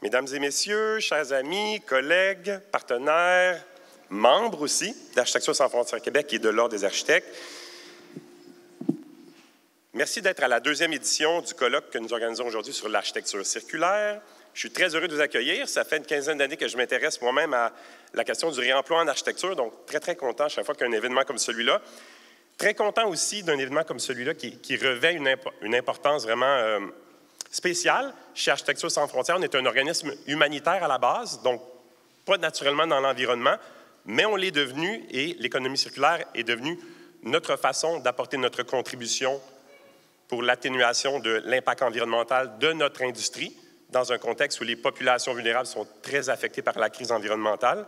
Mesdames et messieurs, chers amis, collègues, partenaires, membres aussi d'Architecture sans frontières Québec et de l'Ordre des architectes, merci d'être à la deuxième édition du colloque que nous organisons aujourd'hui sur l'architecture circulaire. Je suis très heureux de vous accueillir. Ça fait une quinzaine d'années que je m'intéresse moi-même à la question du réemploi en architecture, donc très content à chaque fois qu'il y a un événement comme celui-là. Très content aussi d'un événement comme celui-là qui revêt une importance vraiment spéciale. Chez Architecture sans frontières, on est un organisme humanitaire à la base, donc pas naturellement dans l'environnement, mais on l'est devenu et l'économie circulaire est devenue notre façon d'apporter notre contribution pour l'atténuation de l'impact environnemental de notre industrie dans un contexte où les populations vulnérables sont très affectées par la crise environnementale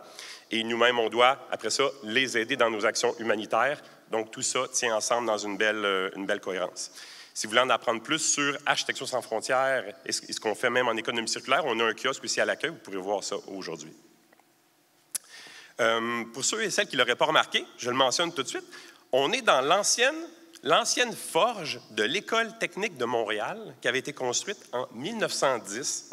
et nous-mêmes, on doit, après ça, les aider dans nos actions humanitaires. Donc, tout ça tient ensemble dans une belle cohérence. Si vous voulez en apprendre plus sur Architecture sans frontières et ce qu'on fait même en économie circulaire, on a un kiosque aussi à l'accueil, vous pourrez voir ça aujourd'hui. Pour ceux et celles qui ne l'auraient pas remarqué, je le mentionne tout de suite, on est dans l'ancienne forge de l'École technique de Montréal qui avait été construite en 1910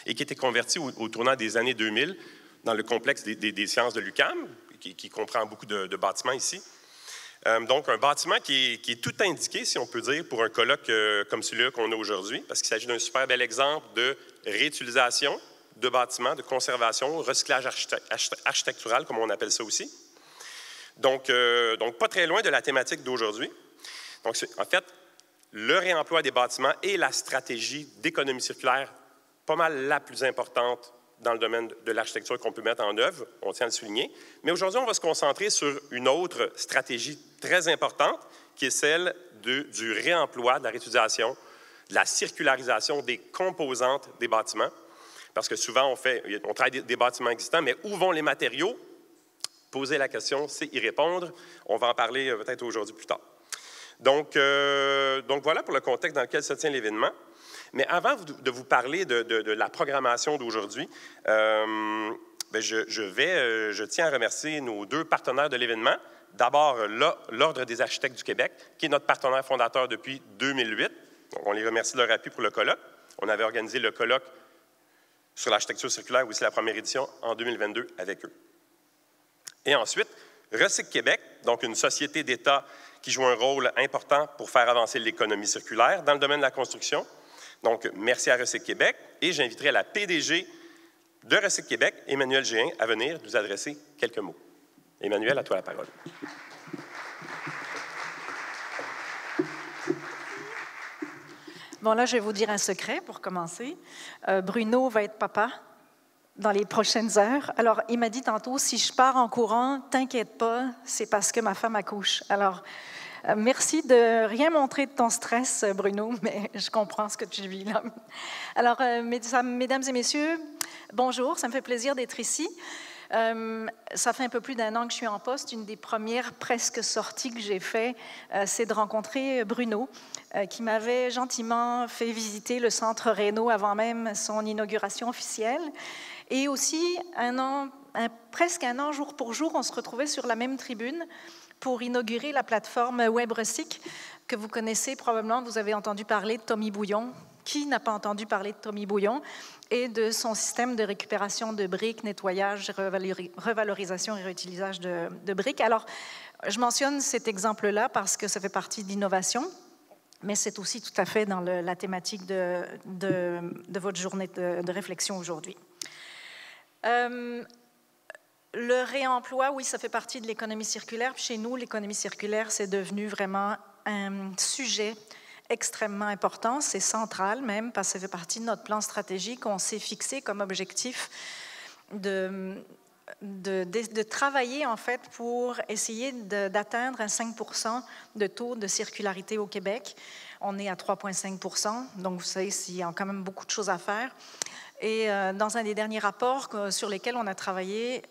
et qui était convertie au tournant des années 2000 dans le complexe des sciences de l'UQAM, qui comprend beaucoup de bâtiments ici. Donc, un bâtiment qui est tout indiqué, si on peut dire, pour un colloque comme celui-là qu'on a aujourd'hui, parce qu'il s'agit d'un super bel exemple de réutilisation de bâtiments, de conservation, recyclage architectural, comme on appelle ça aussi. Donc, pas très loin de la thématique d'aujourd'hui. Donc, en fait, le réemploi des bâtiments est la stratégie d'économie circulaire pas mal la plus importante dans le domaine de l'architecture qu'on peut mettre en œuvre, on tient à le souligner. Mais aujourd'hui, on va se concentrer sur une autre stratégie très importante, qui est celle du réemploi, de la réutilisation, de la circularisation des composantes des bâtiments. Parce que souvent, on travaille des bâtiments existants, mais où vont les matériaux? Poser la question, c'est y répondre. On va en parler peut-être aujourd'hui plus tard. Donc, voilà pour le contexte dans lequel se tient l'événement. Mais avant de vous parler de la programmation d'aujourd'hui, je tiens à remercier nos deux partenaires de l'événement. D'abord, l'Ordre des architectes du Québec, qui est notre partenaire fondateur depuis 2008. Donc, on les remercie de leur appui pour le colloque. On avait organisé le colloque sur l'architecture circulaire, aussi la première édition, en 2022 avec eux. Et ensuite, Recyc Québec, donc une société d'État qui joue un rôle important pour faire avancer l'économie circulaire dans le domaine de la construction. Donc, merci à Recyc Québec et j'inviterai la PDG de Recyc Québec, Emmanuelle Géhin, à venir nous adresser quelques mots. Emmanuelle, à toi la parole. Bon, là, je vais vous dire un secret pour commencer. Bruno va être papa dans les prochaines heures. Alors, il m'a dit tantôt, si je pars en courant, t'inquiète pas, c'est parce que ma femme accouche. Alors, merci de rien montrer de ton stress, Bruno, mais je comprends ce que tu vis là. Alors, mesdames et messieurs, bonjour, ça me fait plaisir d'être ici. Ça fait un peu plus d'un an que je suis en poste. Une des premières presque sorties que j'ai fait, c'est de rencontrer Bruno, qui m'avait gentiment fait visiter le Centre Reynaud avant même son inauguration officielle. Et aussi, presque un an, jour pour jour, on se retrouvait sur la même tribune pour inaugurer la plateforme WebRecyc, que vous connaissez probablement. Vous avez entendu parler de Tommy Bouillon. Qui n'a pas entendu parler de Tommy Bouillon et de son système de récupération de briques, nettoyage, revalorisation et réutilisage de briques? Alors, je mentionne cet exemple-là parce que ça fait partie d'innovation, mais c'est aussi tout à fait dans la thématique de votre journée de réflexion aujourd'hui. Le réemploi, oui, ça fait partie de l'économie circulaire. Chez nous, l'économie circulaire, c'est devenu vraiment un sujet extrêmement important, c'est central même, parce que ça fait partie de notre plan stratégique. On s'est fixé comme objectif de travailler, en fait, pour essayer d'atteindre un 5% de taux de circularité au Québec. On est à 3,5 %, donc vous savez, il y a quand même beaucoup de choses à faire. Et dans un des derniers rapports sur lesquels on a travaillé,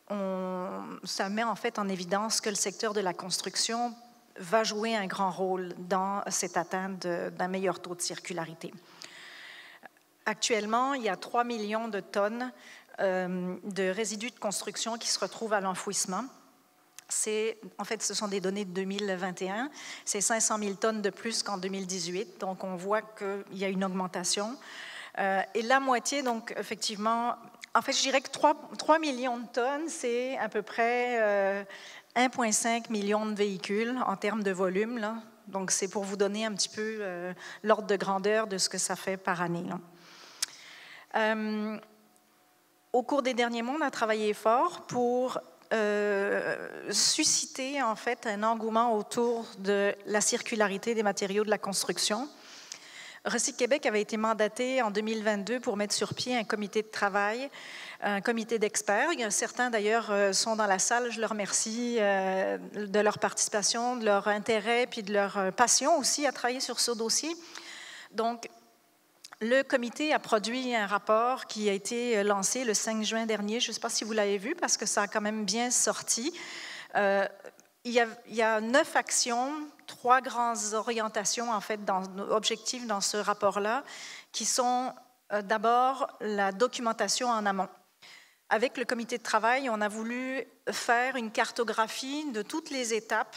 ça met en fait en évidence que le secteur de la construction va jouer un grand rôle dans cette atteinte d'un meilleur taux de circularité. Actuellement, il y a 3 millions de tonnes de résidus de construction qui se retrouvent à l'enfouissement. En fait, ce sont des données de 2021. C'est 500 000 tonnes de plus qu'en 2018. Donc, on voit qu'il y a une augmentation. Et la moitié, donc effectivement, en fait, je dirais que 3 millions de tonnes, c'est à peu près 1,5 million de véhicules en termes de volume, là. Donc, c'est pour vous donner un petit peu l'ordre de grandeur de ce que ça fait par année, là. Au cours des derniers mois, on a travaillé fort pour susciter en fait un engouement autour de la circularité des matériaux de la construction. Recyc Québec avait été mandaté en 2022 pour mettre sur pied un comité de travail, un comité d'experts. Certains d'ailleurs sont dans la salle, je leur remercie de leur participation, de leur intérêt puis de leur passion aussi à travailler sur ce dossier. Donc, le comité a produit un rapport qui a été lancé le 5 juin dernier. Je ne sais pas si vous l'avez vu parce que ça a quand même bien sorti. Il y a 9 actions, 3 grandes orientations, en fait, objectifs dans ce rapport-là, qui sont d'abord la documentation en amont. Avec le comité de travail, on a voulu faire une cartographie de toutes les étapes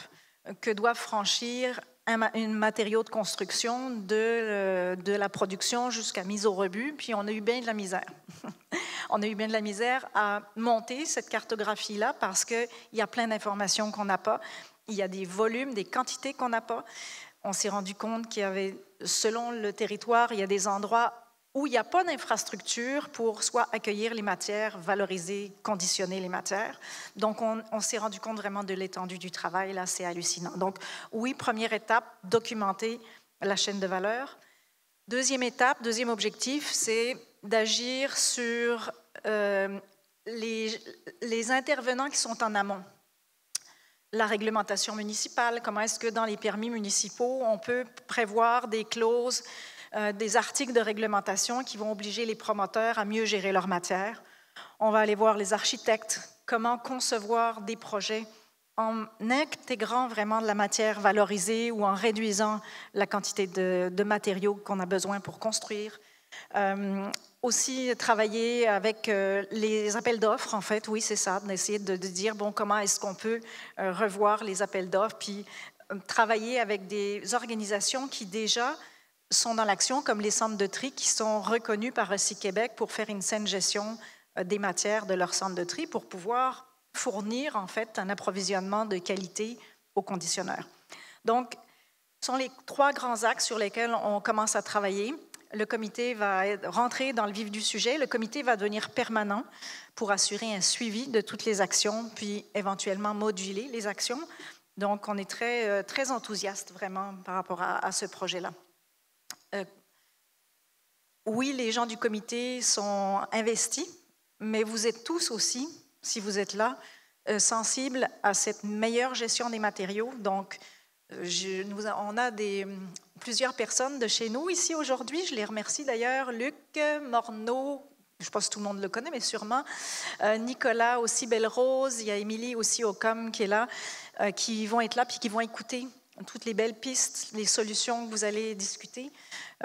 que doivent franchir un matériau de construction de la production jusqu'à mise au rebut, puis on a eu bien de la misère. On a eu bien de la misère à monter cette cartographie-là parce qu'il y a plein d'informations qu'on n'a pas. Il y a des volumes, des quantités qu'on n'a pas. On s'est rendu compte qu'il y avait, selon le territoire, il y a des endroits où il n'y a pas d'infrastructure pour soit accueillir les matières, valoriser, conditionner les matières. Donc, on s'est rendu compte vraiment de l'étendue du travail. Là, c'est hallucinant. Donc, oui, première étape, documenter la chaîne de valeur. Deuxième étape, deuxième objectif, c'est d'agir sur les intervenants qui sont en amont. La réglementation municipale, comment est-ce que dans les permis municipaux, on peut prévoir des clauses, des articles de réglementation qui vont obliger les promoteurs à mieux gérer leur matière. On va aller voir les architectes, comment concevoir des projets en intégrant vraiment de la matière valorisée ou en réduisant la quantité de matériaux qu'on a besoin pour construire. Aussi travailler avec les appels d'offres, en fait, oui, c'est ça, d'essayer de dire, bon, comment est-ce qu'on peut revoir les appels d'offres, puis travailler avec des organisations qui déjà sont dans l'action, comme les centres de tri qui sont reconnus par Recyc Québec pour faire une saine gestion des matières de leur centre de tri pour pouvoir fournir, en fait, un approvisionnement de qualité aux conditionneurs. Donc, ce sont les 3 grands axes sur lesquels on commence à travailler. Le comité va rentrer dans le vif du sujet. Le comité va devenir permanent pour assurer un suivi de toutes les actions, puis éventuellement moduler les actions. Donc, on est très, très enthousiaste vraiment par rapport à ce projet-là. Oui, les gens du comité sont investis, mais vous êtes tous aussi, si vous êtes là, sensibles à cette meilleure gestion des matériaux. Donc, on a plusieurs personnes de chez nous ici aujourd'hui. Je les remercie d'ailleurs. Luc Morneau, je ne sais pas si tout le monde le connaît, mais sûrement. Nicolas aussi, Belle-Rose. Il y a Émilie aussi au COM qui est là, qui vont être là puis qui vont écouter toutes les belles pistes, les solutions que vous allez discuter.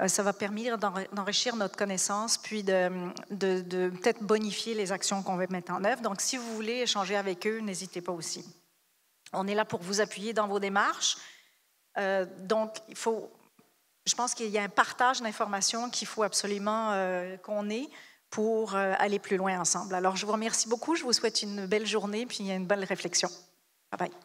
Ça va permettre d'enrichir notre connaissance puis de peut-être bonifier les actions qu'on va mettre en œuvre. Donc, si vous voulez échanger avec eux, n'hésitez pas aussi. On est là pour vous appuyer dans vos démarches. Donc, je pense qu'il y a un partage d'informations qu'il faut absolument qu'on ait pour aller plus loin ensemble. Alors, je vous remercie beaucoup. Je vous souhaite une belle journée puis une belle réflexion. Bye bye.